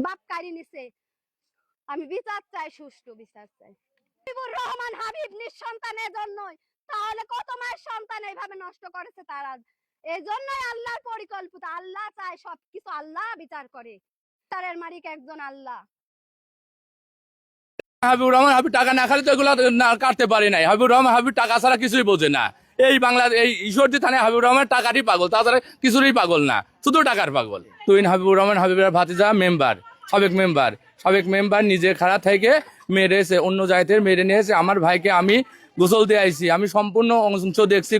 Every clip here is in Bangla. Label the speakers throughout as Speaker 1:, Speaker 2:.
Speaker 1: বাপ কারি নিছে। আমি বিচার চাই, সুষ্ঠু বিচার চাই। হাবিবুর রহমান হাবিব নিঃসন্তানের জন্যই, তাহলে কত মায়ের সন্তান এইভাবে নষ্ট করেছে তারা। এই জন্যই আল্লাহর পরিকল্পিত, আল্লাহ চায় সবকিছু আল্লাহ বিচার করে, তারের মালিক একজন আল্লাহ।
Speaker 2: হাবিবুর রহমান হাবিব টাকা না খালি তো এগুলো কাটতে পারি নাই। হাবিবুর রহমান হাবিব টাকা ছাড়া কিছুই বোঝে না। এই বাংলা এই ঈশ্বরদী থানায় হাবিবুর রহমান টাকারই পাগল, তাছাড়া কিছুরই পাগল না, শুধু টাকার পাগল। তুই হাবিবুর রহমান হাবিবের ভাতিজা মেম্বার, সাবেক মেম্বার নিজে খারাপ থেকে মেরেছে, অন্য জায়গায় মেরে নিয়েছে। আমার ভাইকে আমি গোসল দিয়ে আইছি, আমি সম্পূর্ণ অংশ দেখছি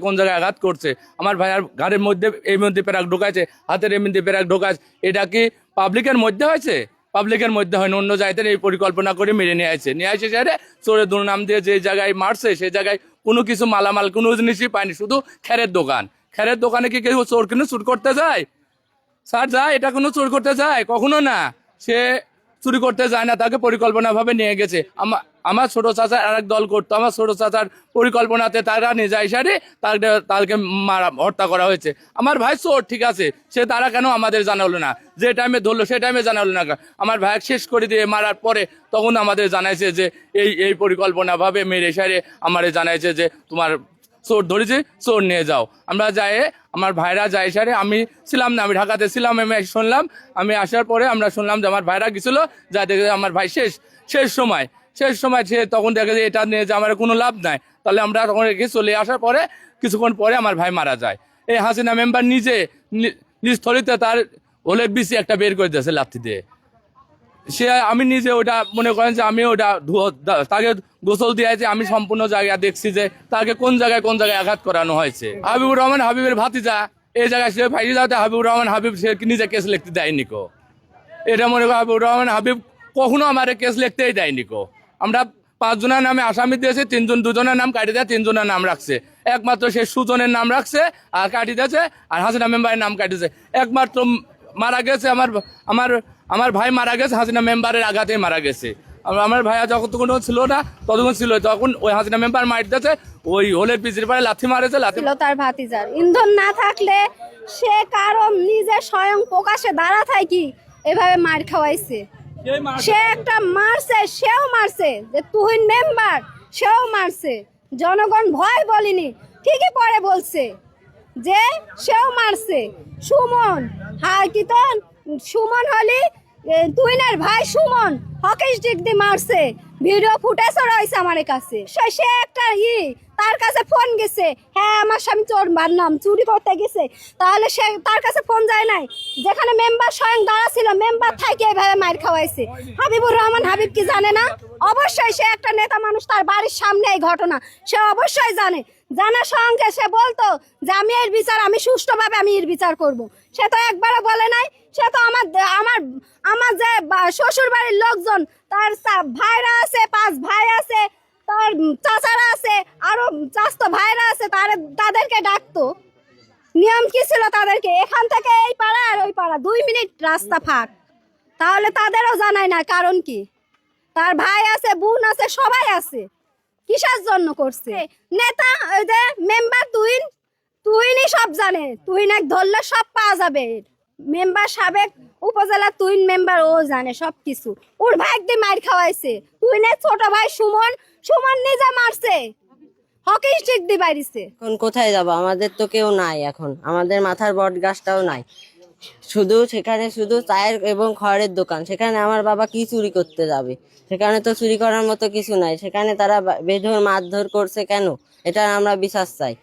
Speaker 2: কোন জায়গায় আঘাত করছে। আমার ভাইয়ার ঘাড়ের মধ্যে এই মধ্যে পেরাক ঢোকাইছে, হাতের এই মধ্যে পেরাক ঢোকাইছে। এটা কি পাবলিকের মধ্যে হয়েছে? পাবলিকের মধ্যে হয় না, অন্য জায়গায় এই পরিকল্পনা করে মেরে নিয়ে আসে যারে চোরের দুর্নাম দিয়ে যে জায়গায় মারছে সেই জায়গায় কোনো কিছু মালামাল কোনো জিনিসই পায়নি, শুধু খেরের দোকানে কি কেউ চোর কিন্তু চুর করতে যায়? স্যার যায়, এটা কোনো চুর করতে যায়? কখনো না, সে চুরি করতে যায় না, তাকে পরিকল্পনা ভাবে নিয়ে গেছে। আমার ছোট চাচার আর এক দল করতো, আমার ছোট চাচার পরিকল্পনাতে তারা নিয়ে যায় সারে তাকে হত্যা করা হয়েছে। আমার ভাই চোর, ঠিক আছে, সে তারা কেন আমাদের জানালো না? যে টাইমে ধরলো সে টাইমে জানালো না। আমার ভাই শেষ করে দিয়ে মারার পরে তখন আমাদের জানাইছে যে এই পরিকল্পনা ভাবে মেরে সারে আমাদের জানাইছে যে তোমার চোর ধরেছে, চোর নিয়ে যাও। আমরা যাই, আমার ভাইরা যাই সারে, আমি ছিলাম না, আমি ঢাকাতে ছিলাম। আমি শুনলাম, আমি আসার পরে আমরা শুনলাম যে আমার ভাইরা গেছিল, যা দেখে আমার ভাই শেষ সময় সে তখন দেখে যে এটা নিয়ে যে আমার কোনো লাভ নাই। তাহলে আমরা তখন রেখে চলে আসার পরে কিছুক্ষণ পরে আমার ভাই মারা যায়। এই হাসিনা মেম্বার নিজে নিজ স্থলিতে তার ওলের বিসি একটা বের করে দিয়েছে লাথি দিয়ে। সে আমি নিজে ওটা মনে করেন যে আমি ওটা তাকে গোসল দিয়েছি, আমি সম্পূর্ণ জায়গায় দেখছি যে তাকে কোন জায়গায় আঘাত করানো হয়েছে। হাবিবুর রহমান হাবিবের ভাতিজা এই জায়গায় সে ফাইজে যাতে হাবিবুর রহমান হাবিব সে নিজে কেস লিখতে দেয়নি কো। এটা মনে করি হাবিবুর রহমান হাবিব কখনো আমার কেস লিখতেই দেয়নি কো। আমরা 5 জনের নামে আসামি দিয়েছে, 2জনের নাম কাটি দেয়, 3জনের নাম রাখছে। একমাত্র সে সুজনের নাম রাখছে আর কাটি দিয়েছে, আর হাসিনা মেম্বারের নাম কাটিছে। একমাত্র মারা গেছে আমার ভাই মারা গেছে হাসিনা মেম্বারের আঘাতে মারা গেছে। আমার ভাইয়া যতক্ষণ ছিল না ততক্ষণ ছিল, তখন ওই হাসিনা মেম্বার মার দিয়েছে, ওই হোলের পিছের পারে লাথি মারেছে।
Speaker 1: তার ভাতিজার ইন্ধন না থাকলে সে কারণ নিজে স্বয়ং প্রকাশে দাঁড়া থাকি এভাবে মার খাওয়াইছে। সে একটা মারছে, সেও মারছে, যে তুহিন মেম্বার সেও মারছে। জনগণ ভয় বলিনি, ঠিকই পরে বলছে যে সেও মারছে। সুমন সুমন হলি তুহিনের ভাই সুমন হকি স্টিক দিয়ে মারছে, ভিডিও ফুটেজও রয়েছে আমার কাছে। সে একটা তার কাছে ফোন গেছে, হ্যাঁ আমার স্বামী চোর মারলাম, চুরি করতে গেছে, তাহলে সে তার কাছে ফোন যায় নাই? যেখানে মেম্বার স্বয়ং দাঁড়া ছিল, মেম্বার থাকে এভাবে মার খাওয়াইছে। হাবিবুর রহমান হাবিব কি জানে না? অবশ্যই সে একটা নেতা মানুষ, তার বাড়ির সামনে এই ঘটনা সে অবশ্যই জানে। জানার সঙ্গে সে বলতো যে আমি এর বিচার, আমি সুষ্ঠুভাবে আমি এর বিচার করব। সে তো একবারও বলে নাই। সে তো আমার যে শ্বশুর বাড়ির লোকজন, তার ভাইরা আছে, 5 ভাই আছে, তার চাচারা আছে, আরো চাচতো ভাইরা আছে, তাদেরকে ডাকতো। নিয়ম কি ছিল তাদেরকে? এখান থেকে এই পাড়া আর ওই পাড়া 2 মিনিট রাস্তা ফাঁক, তাহলে তাদেরও জানায় না কারণ কি? তার ভাই আছে, বোন আছে, সবাই আছে, কিসের জন্য করছে? নেতা ওই যে মেম্বার তুহিনই সব জানে, তুহিন এক ধরলে সব পাওয়া যাবে। মেম্বার সাবেক উপজেলা তুহিন মেম্বার, ও জানে সবকিছু। ওর ভাই একদিন মার খাওয়াইছে, তুহিনের ছোট ভাই সুমন নিজে মারছে, হকি স্টিক দিয়ে বাইরেছে।
Speaker 3: এখন কোথায় যাব? আমাদের তো কেউ নাই, এখন আমাদের মাথার বট গাছটাও নাই। সেখানে শুধু চায়ের এবং খড়ের দোকান, সেখানে আমার বাবা কি চুরি করতে যাবে? সেখানে তো চুরি করার মতো কিছু নাই। সেখানে তারা বেধড় মারধর করছে কেন? এটা আমরা বিচার চাই।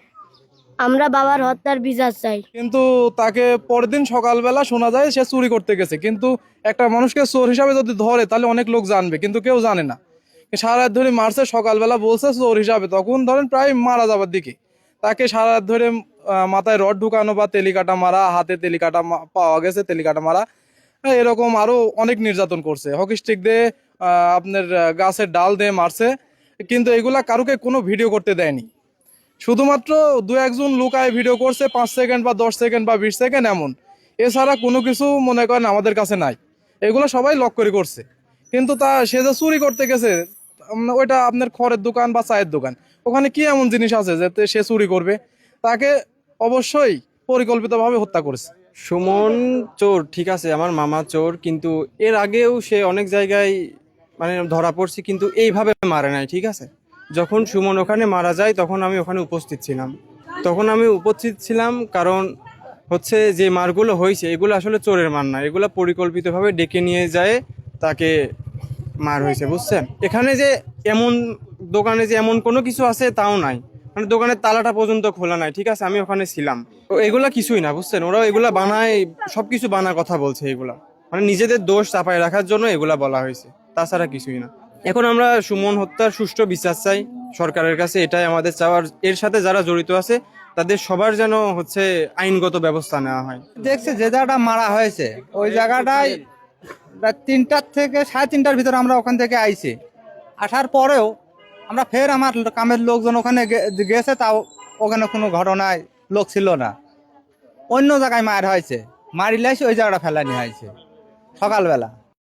Speaker 1: আমরা বাবার হত্যার বিচার চাই।
Speaker 4: কিন্তু তাকে পরের দিন সকালবেলা শোনা যায় সে চুরি করতে গেছে। কিন্তু একটা মানুষকে চোর হিসাবে যদি ধরে তাহলে অনেক লোক জানবে, কিন্তু কেউ জানে না। সারা রাত ধরে মারছে, সকালবেলা বলছে চোর হিসাবে, তখন ধরেন প্রায় মারা যাবার দিকে। তাকে সারা রাত ধরে মাথায় রড ঢুকানো বা তেলিকাটা মারা, হাতে তেলিকাটা পাওয়া গেছে, তেলিকাটা মারা, এরকম আরো অনেক নির্যাতন করছে। হকি স্টিক দিয়ে আপনার গাছের ডাল দিয়ে মারছে, কিন্তু এগুলা কারুকে কোনো ভিডিও করতে দেয়নি। শুধুমাত্র 2-1 জন লুকায় ভিডিও করছে, 5 সেকেন্ড বা 10 সেকেন্ড বা 20 সেকেন্ড এমন। এছাড়া কোনো কিছু মনে করেন আমাদের কাছে নাই। এগুলো সবাই লক করে করছে। কিন্তু সে যে চুরি করতে গেছে, ওইটা আপনার খড়ের দোকান বা চায়ের দোকান, ওখানে কি এমন জিনিস আছে যাতে সে চুরি করবে? তাকে অবশ্যই পরিকল্পিতভাবে হত্যা করেছে।
Speaker 5: সুমন চোর, ঠিক আছে, আমার মামা চোর, কিন্তু এর আগেও সে অনেক জায়গায় মানে ধরা পড়ছে, কিন্তু এইভাবে মারে নাই, ঠিক আছে। যখন সুমন ওখানে মারা যায় তখন আমি ওখানে উপস্থিত ছিলাম, কারণ হচ্ছে যে মারগুলো হয়েছে এগুলো আসলে চোরের মার না, এগুলো পরিকল্পিতভাবে ডেকে নিয়ে যায় তাকে মার হয়েছে, বুঝছেন। এখানে যে এমন দোকানে যে এমন কোনো কিছু আছে তাও নাই, মানে দোকানের তালাটা পর্যন্ত খোলা নাই, ঠিক আছে, আমি ওখানে ছিলাম। তো এগুলা কিছুই না, বুঝছেন, ওরা এগুলা বানায়, সবকিছু বানা কথা বলছে, এগুলা মানে নিজেদের দোষ চাপায় রাখার জন্য এগুলা বলা হয়েছে, তাছাড়া কিছুই না। এখন আমরা সুমন হত্যার সুষ্ঠু বিচার চাই সরকারের কাছে, এটাই আমাদের চাওয়ার। এর সাথে যারা জড়িত আছে তাদের সবার যেন হচ্ছে আইনগত ব্যবস্থা নেওয়া হয়।
Speaker 6: দেখছে যে জায়গাটা মারা হয়েছে ওই জায়গাটায় রাত 3টার থেকে 3:30টার ভিতরে আমরা ওখান থেকে আইছি। আসার পরেও আমরা ফের আমার কামের লোকজন ওখানে গেছে, তাও ওখানে কোনো ঘটনায় লোক ছিল না। অন্য জায়গায় মার হয়েছে, মারিলে ওই জায়গাটা ফেলানি হয়েছে সকালবেলা।